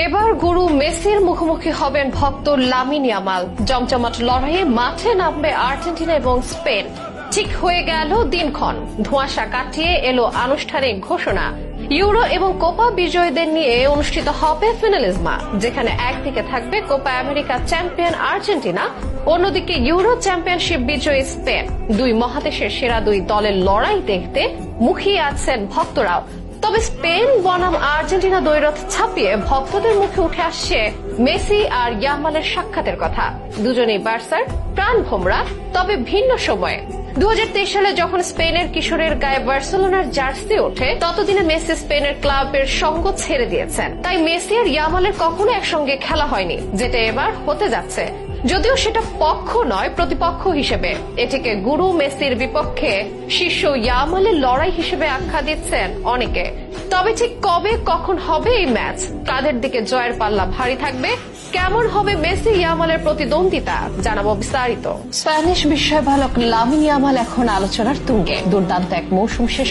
এবার গুরু মেসির মুখোমুখি হবেন ভক্ত লামিন ইয়ামাল। জমজমাট লড়াইয়ে মাঠে নামবে আর্জেন্টিনা এবং স্পেন। ঠিক হয়ে গেল দিনক্ষণ, ধোঁয়াশা কাটিয়ে এলো আনুষ্ঠানিক ঘোষণা। ইউরো এবং কোপা বিজয়ীদের নিয়ে অনুষ্ঠিত হবে ফিনালিজমা, যেখানে একদিকে থাকবে কোপা আমেরিকা চ্যাম্পিয়ন আর্জেন্টিনা, অন্যদিকে ইউরো চ্যাম্পিয়নশিপ বিজয়ী স্পেন। দুই মহাদেশের সেরা দুই দলের লড়াই দেখতে মুখিয়ে আছেন ভক্তরাও। তবে স্পেন বনাম আর্জেন্টিনা দ্বৈরথ ছাপিয়ে ভক্তদের মুখে উঠে আসছে মেসি আর ইয়ামালের সাক্ষাতের কথা। দুজনেই বার্সার প্রাণ ভোমরা, তবে ভিন্ন সময়ে। 2023 সালে যখন স্পেনের কিশোরের গায়ে বার্সেলোনার জার্সি ওঠে, ততদিনে মেসি স্পেনের ক্লাবের সঙ্গ ছেড়ে দিয়েছেন। তাই মেসি আর ইয়ামালের কখনো একসঙ্গে খেলা হয়নি, যেটা এবার হতে যাচ্ছে। যদিও সেটা পক্ষ নয়, প্রতিপক্ষ হিসেবে। এটিকে গুরু মেসির বিপক্ষে শিষ্য ইয়ামালের লড়াই হিসেবে আখ্যা দিচ্ছেন অনেকে। তবে ঠিক কবে কখন হবে এই ম্যাচ, কাদের দিকে জয়ের পাল্লা ভারী থাকবে, কেমন হবে মেসি ইয়ামালের প্রতিদ্বন্দ্বিতা, জানাবো বিস্তারিত। স্প্যানিশ বিস্ময়বালক লামিন ইয়ামাল এখন আলোচনার তুঙ্গে। দুর্দান্ত এক মৌসুম শেষ